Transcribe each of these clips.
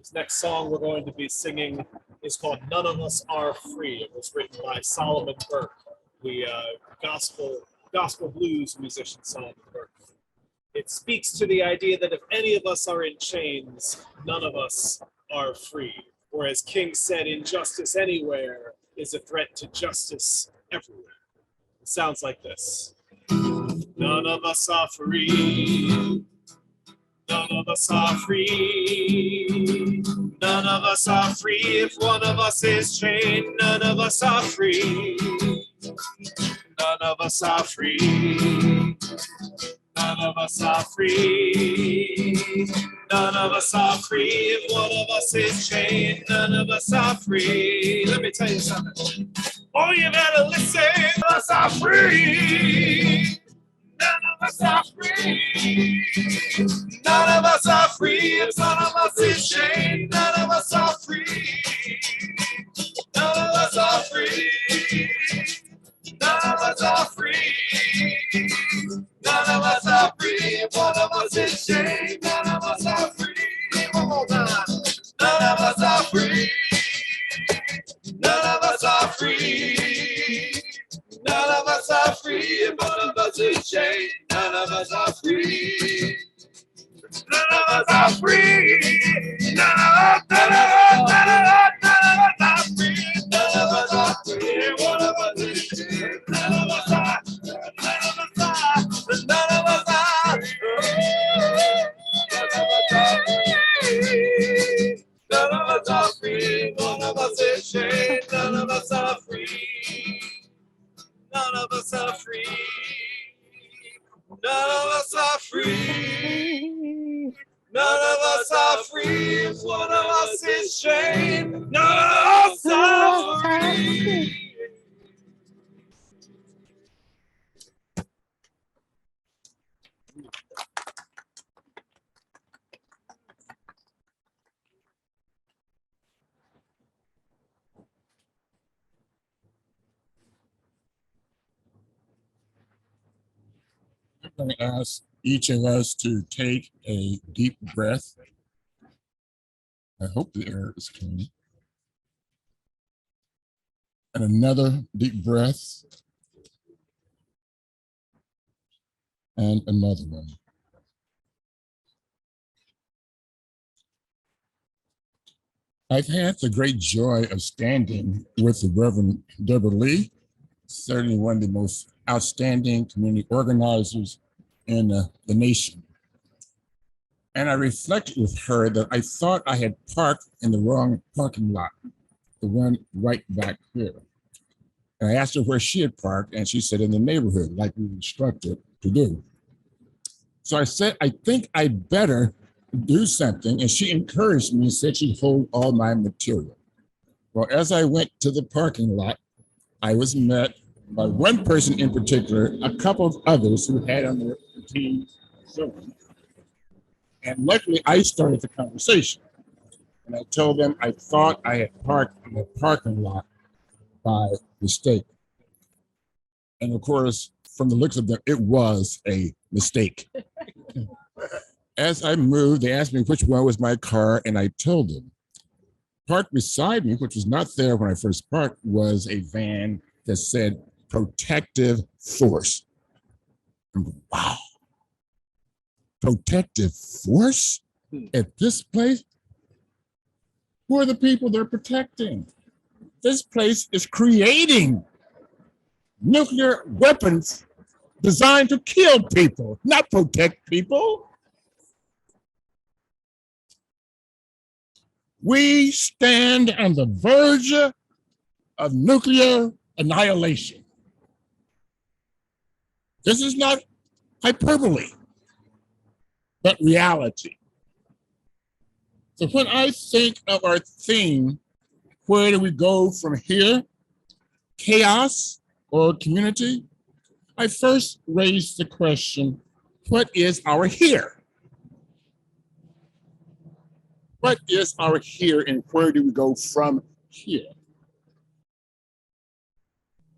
This next song we're going to be singing is called None of Us Are Free. It was written by Solomon Burke, the gospel blues musician Solomon Burke. It speaks to the idea that if any of us are in chains, none of us are free. Or as King said, injustice anywhere is a threat to justice everywhere. It sounds like this. None of us are free. None of us are free. None of us are free. If one of us is chained, none of us are free. None of us are free. None of us are free. None of us are free. If one of us is chained, none of us are free. Let me tell you something. Oh, you better listen. None of us are free. None of us are free. None of us are free. If one of us is chained, none of us are free. None of us are free. None of us are free. None of us are free. If one of us is chained, none of us are free. One more time. None of us are free. None of us are free. None of us are free. If one of us is chained, none of us are free. None of us are free. None of us are free. None of us are free. If one of us is chained, none of us are. None of us are. None of us are. None of us are free. One of us is chained. None of us are free. None of us are free. None of us are free. None of us are free. If one of us is chained, none of us are free. I'm going to ask each of us to take a deep breath. I hope the air is clean. And another deep breath. And another one. I've had the great joy of standing with the Reverend Deborah Lee, certainly one of the most outstanding community organizers in the nation. And I reflected with her that I thought I had parked in the wrong parking lot, the one right back here. And I asked her where she had parked, and she said in the neighborhood, like we were instructed to do. So I said, I think I better do something. And she encouraged me and said she'd hold all my material. Well, as I went to the parking lot, I was met by one person in particular, a couple of others who had on their team showing. And luckily, I started the conversation. And I told them I thought I had parked in the parking lot by mistake. And of course, from the looks of them, it was a mistake. As I moved, they asked me which one was my car, and I told them. Parked beside me, which was not there when I first parked, was a van that said protective force. Wow. Protective force at this place? Who are the people they're protecting? This place is creating nuclear weapons designed to kill people, not protect people. We stand on the verge of nuclear annihilation. This is not hyperbole, but reality. So when I think of our theme, where do we go from here? Chaos or community? I first raise the question, what is our here? What is our here and where do we go from here?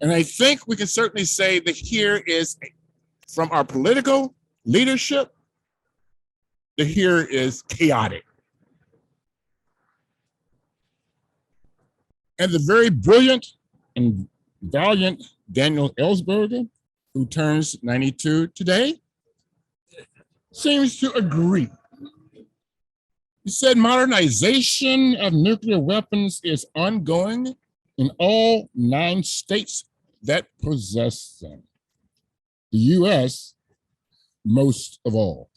And I think we can certainly say that here is from our political leadership, the here is chaotic. And the very brilliant and valiant Daniel Ellsberg, who turns 92 today, seems to agree. He said modernization of nuclear weapons is ongoing in all 9 states that possess them. The US, most of all.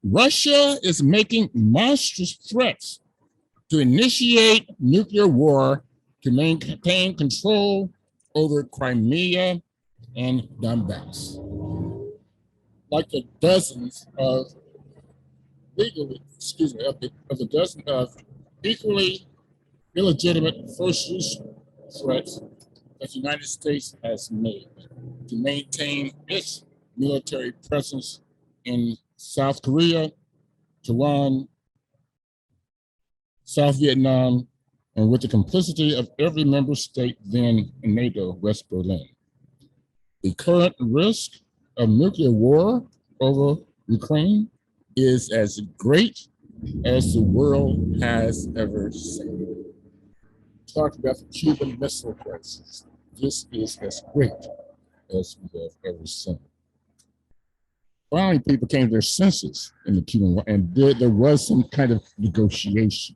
Russia is making monstrous threats to initiate nuclear war to maintain control over Crimea and Donbass. Like the dozens of of the dozen of equally illegitimate first use threats that the United States has made to maintain its military presence in South Korea, Taiwan, South Vietnam, and with the complicity of every member state then in NATO, West Berlin. The current risk of nuclear war over Ukraine is as great as the world has ever seen. Talk about the Cuban Missile Crisis. This is as great as we have ever seen. Finally, people came to their senses in the Cuban War, and there was some kind of negotiation.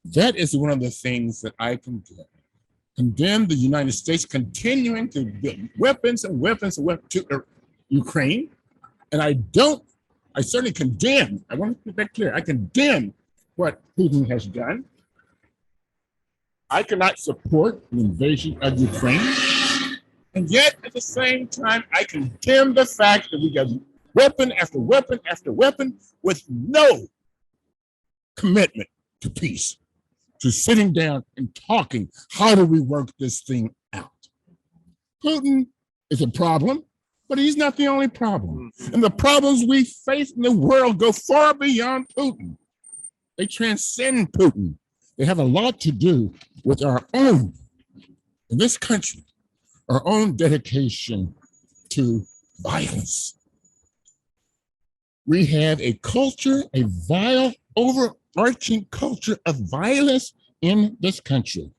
That is one of the things that I condemn. Condemn the United States continuing to build weapons and weapons and weapons to Ukraine. And I certainly condemn, I want to make that clear, I condemn what Putin has done. I cannot support the invasion of Ukraine. And yet, at the same time, I condemn the fact that we got weapon after weapon after weapon with no commitment to peace, to sitting down and talking. How do we work this thing out? Putin is a problem, but he's not the only problem. And the problems we face in the world go far beyond Putin. They transcend Putin. They have a lot to do with our own, in this country, our own dedication to violence. We have a culture, a vile, overarching culture of violence in this country.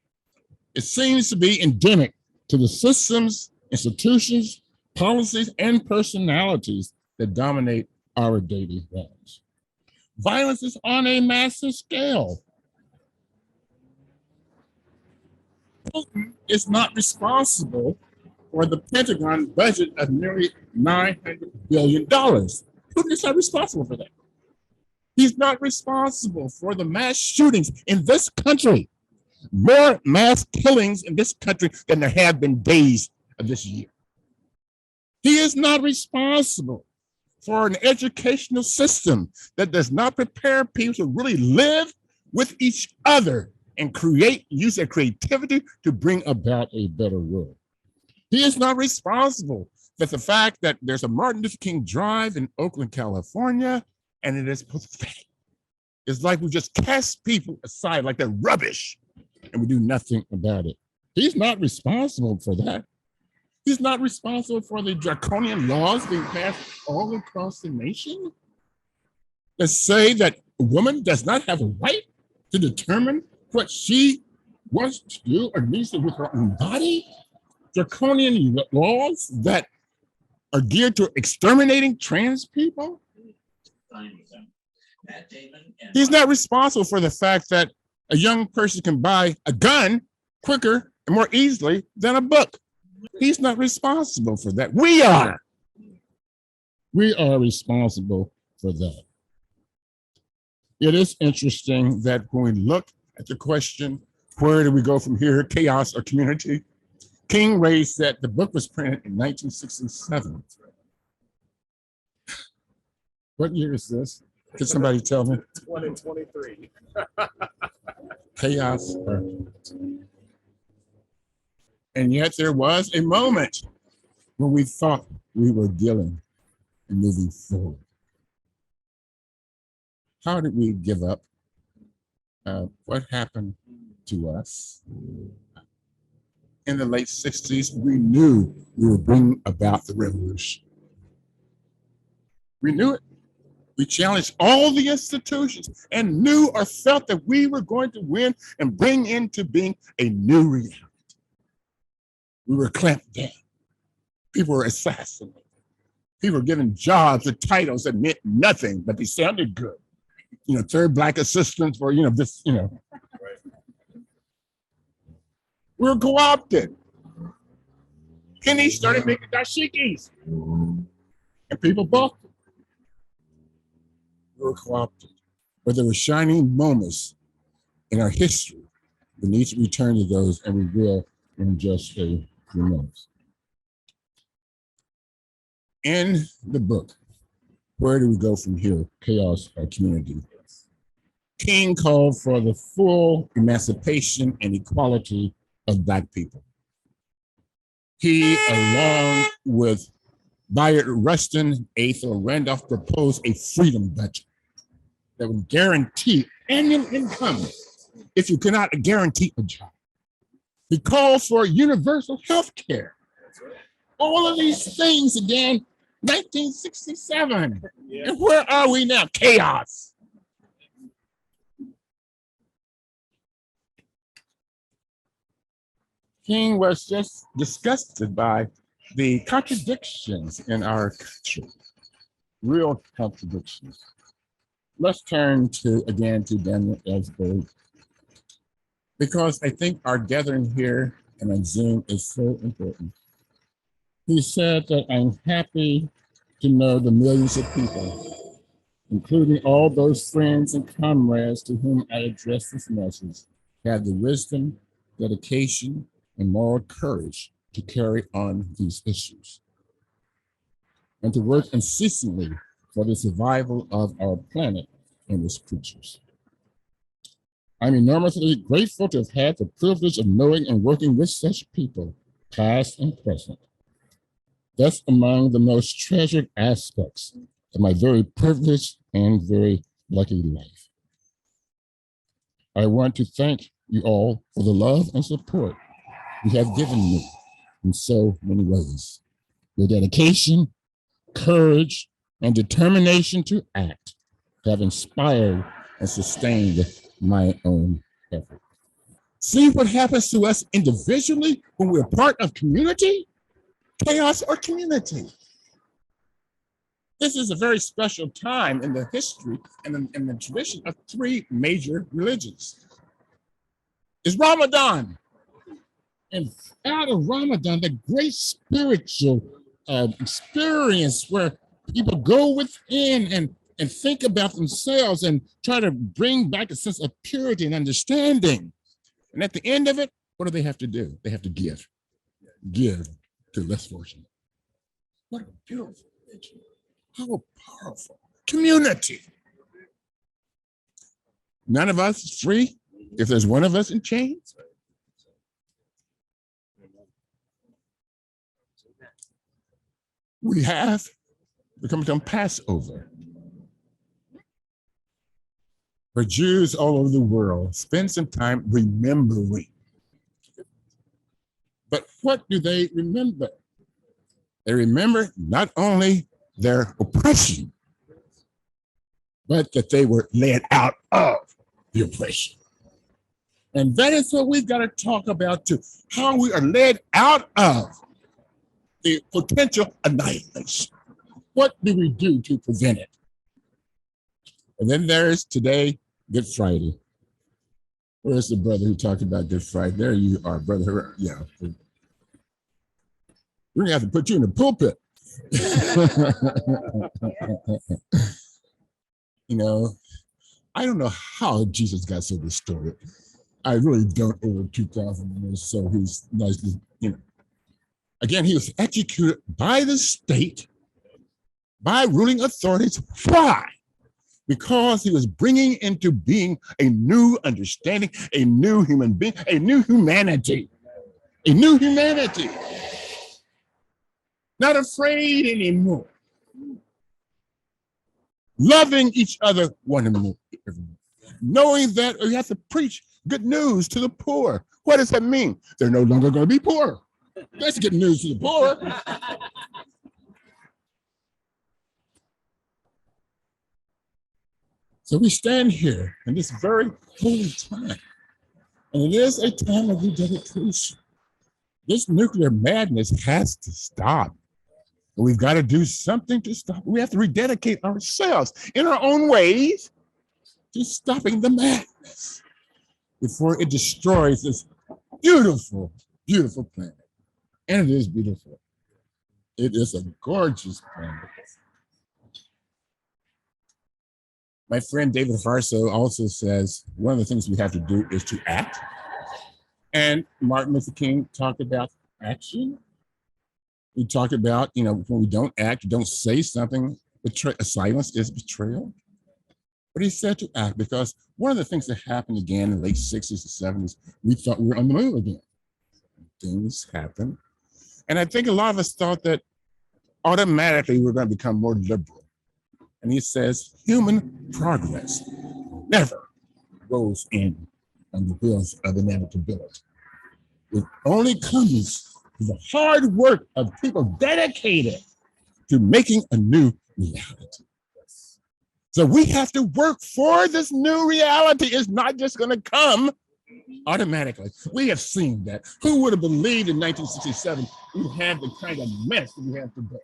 It seems to be endemic to the systems, institutions, policies, and personalities that dominate our daily lives. Violence is on a massive scale. Putin is not responsible for the Pentagon budget of nearly $900 billion. Putin is not responsible for that. He's not responsible for the mass shootings in this country. More mass killings in this country than there have been days of this year. He is not responsible for an educational system that does not prepare people to really live with each other and use their creativity to bring about a better world. He is not responsible for the fact that there's a Martin Luther King Drive in Oakland, California, and it is pathetic. It's like we just cast people aside like they're rubbish and we do nothing about it. He's not responsible for that. He's not responsible for the draconian laws being passed all across the nation that say that a woman does not have a right to determine what she wants to do or needs to do with her own body. Draconian laws that are geared to exterminating trans people. He's not responsible for the fact that a young person can buy a gun quicker and more easily than a book. He's not responsible for that. We are. We are responsible for that. It is interesting that when we look at the question, where do we go from here, chaos or community? King raised that the book was printed in 1967. What year is this? Could somebody tell me? 2023. Chaos. And yet there was a moment when we thought we were dealing and moving forward. How did we give up? What happened to us? In the late 60s, we knew we were bringing about the revolution. We knew it. We challenged all the institutions and knew or felt that we were going to win and bring into being a new reality. We were clamped down. People were assassinated. People were given jobs or titles that meant nothing, but they sounded good. Third black assistant for, this. We were co-opted. Penny started making dashikis, and people bought them. We were co-opted. But there were shining moments in our history. We need to return to those, and we will in just a few minutes. In the book, Where Do We Go From Here? Chaos or Community? King called for the full emancipation and equality of Black people. He, along with Bayard Rustin, Ethel Randolph, proposed a freedom budget that would guarantee annual income if you cannot guarantee a job. He called for universal health care. All of these things again, 1967. Yeah. And where are we now? Chaos. King was just disgusted by the contradictions in our country, real contradictions. Let's turn again to Daniel Ellsberg, because I think our gathering here and on Zoom is so important. He said that I'm happy to know the millions of people, including all those friends and comrades to whom I address this message, have the wisdom, dedication, and moral courage to carry on these issues and to work unceasingly for the survival of our planet and its creatures. I'm enormously grateful to have had the privilege of knowing and working with such people, past and present. That's among the most treasured aspects of my very privileged and very lucky life. I want to thank you all for the love and support you have given me in so many ways. Your dedication, courage, and determination to act have inspired and sustained my own effort. See what happens to us individually when we're part of community? Chaos or community. This is a very special time in the history and in the tradition of three major religions. It's Ramadan. And out of Ramadan, the great spiritual experience where people go within and think about themselves and try to bring back a sense of purity and understanding. And at the end of it, what do they have to do? They have to give to less fortunate. What a beautiful religion. How powerful. Community. None of us is free if there's one of us in chains. We have become Passover, where Jews all over the world spend some time remembering. But what do they remember? They remember not only their oppression, but that they were led out of the oppression. And that is what we've got to talk about too, how we are led out of the potential annihilation. What do we do to prevent it? And then there's today, Good Friday. Where's the brother who talked about Good Friday? There you are, brother. Yeah. We're gonna have to put you in the pulpit. I don't know how Jesus got so distorted. I really don't, over 2,000 years. So he's nice, Again, he was executed by the state, by ruling authorities. Why? Because he was bringing into being a new understanding, a new human being, a new humanity. A new humanity. Not afraid anymore. Loving each other one another. Knowing that you have to preach good news to the poor. What does that mean? They're no longer going to be poor. That's good news to the poor. So we stand here in this very holy time, and it is a time of rededication. This nuclear madness has to stop. We've got to do something to stop. We have to rededicate ourselves in our own ways to stopping the madness before it destroys this beautiful, beautiful planet. And it is beautiful. It is a gorgeous planet. My friend David Farso also says one of the things we have to do is to act. And Martin Luther King talked about action. He talked about, when we don't act, don't say something, silence is betrayal. But he said to act, because one of the things that happened again in the late 60s and 70s, we thought we were on the move again. Things happen. And I think a lot of us thought that automatically we're going to become more liberal. And he says, human progress never goes in on the wheels of inevitability. It only comes through the hard work of people dedicated to making a new reality. So we have to work for this new reality. It's not just going to come automatically. We have seen that. Who would have believed in 1967 we had the kind of mess that we have today?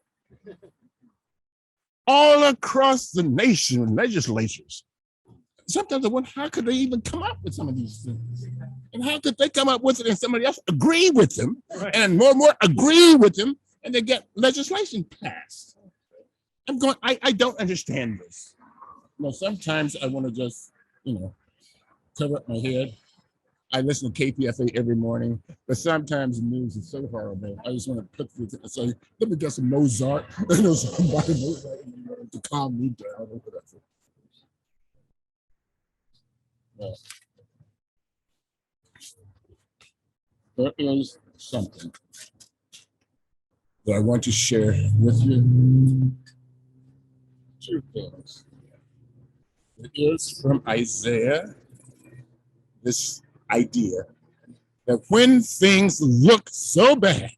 All across the nation, legislatures. Sometimes I wonder, how could they even come up with some of these things? And how could they come up with it and somebody else agree with them, and more and more agree with them, and they get legislation passed? I'm going, I don't understand this. Sometimes I want to just, cover up my head. I listen to KPFA every morning, but sometimes the news is so horrible. I just want to put through and say, let me get some Mozart, somebody to calm me down or whatever. There is something that I want to share with you. Two things. It is from Isaiah, this idea that when things look so bad,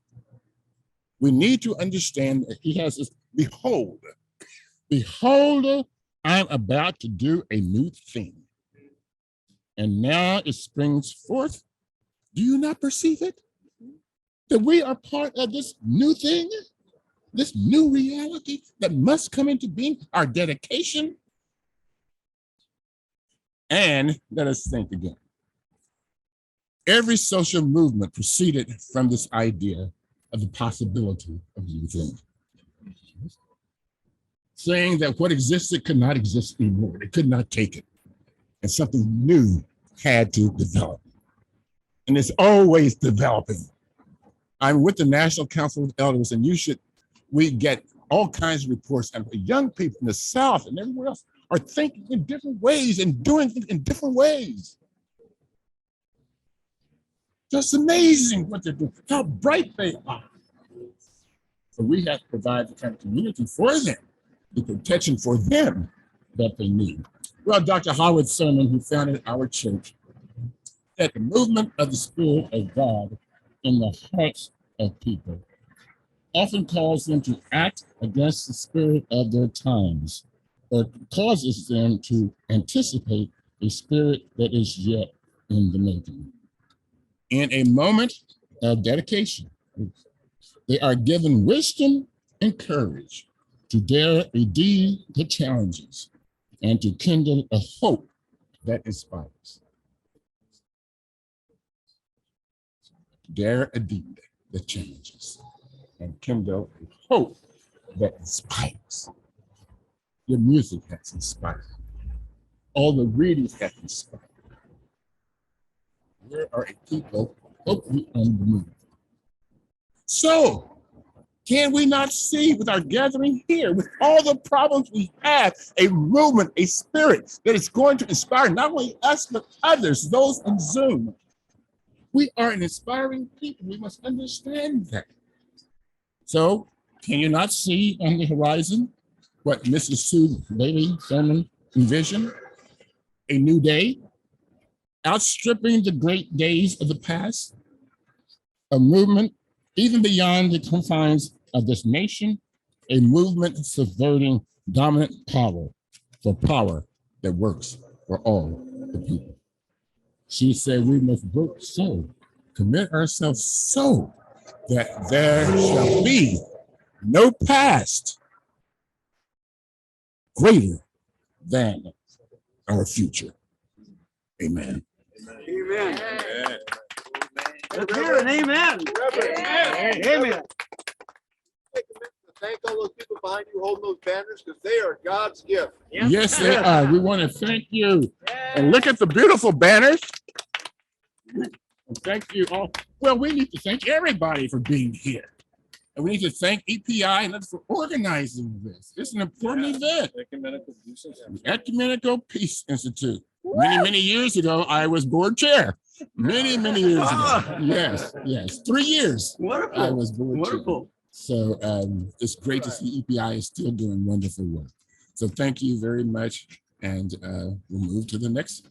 we need to understand that he has this, behold, I'm about to do a new thing. And now it springs forth. Do you not perceive it? That we are part of this new thing, this new reality that must come into being, our dedication. And let us think again. Every social movement proceeded from this idea of the possibility of new things. Saying that what existed could not exist anymore. They could not take it. And something new had to develop. And it's always developing. I'm with the National Council of Elders, and we get all kinds of reports, and young people in the South and everywhere else are thinking in different ways and doing things in different ways. Just amazing what they're doing, how bright they are. So we have to provide the kind of community for them, the protection for them that they need. Well, Dr. Howard Thurman, who founded our church, said the movement of the Spirit of God in the hearts of people often calls them to act against the spirit of their times, or causes them to anticipate a spirit that is yet in the making. In a moment of dedication, they are given wisdom and courage to dare redeem the challenges and to kindle a hope that inspires. Dare indeed the challenges and kindle a hope that inspires. Your music has inspired. All the readings have inspired. There are a people hopefully on the move. So, can we not see with our gathering here, with all the problems we have, a movement, a spirit that is going to inspire not only us, but others, those on Zoom? We are an inspiring people. We must understand that. So, can you not see on the horizon what Mrs. Sue Bailey Thurman envisioned? A new day, outstripping the great days of the past, a movement even beyond the confines of this nation, a movement subverting dominant power for power that works for all the people. She said we must work so, commit ourselves so that there shall be no past greater than our future. Amen. Amen. Let's hear an amen. Amen. Thank all those people behind you holding those banners because they are God's gift. Yes, they are. We want to thank you. And look at the beautiful banners. And thank you all. Well, we need to thank everybody for being here. And we need to thank EPI and others for organizing this. It's an important event. Ecumenical Peace Institute. Many years ago, I was board chair. Many years ago. Yes. 3 years. Wonderful. I was board Wonderful. chair. So it's great to see EPI is still doing wonderful work. So thank you very much. And we'll move to the next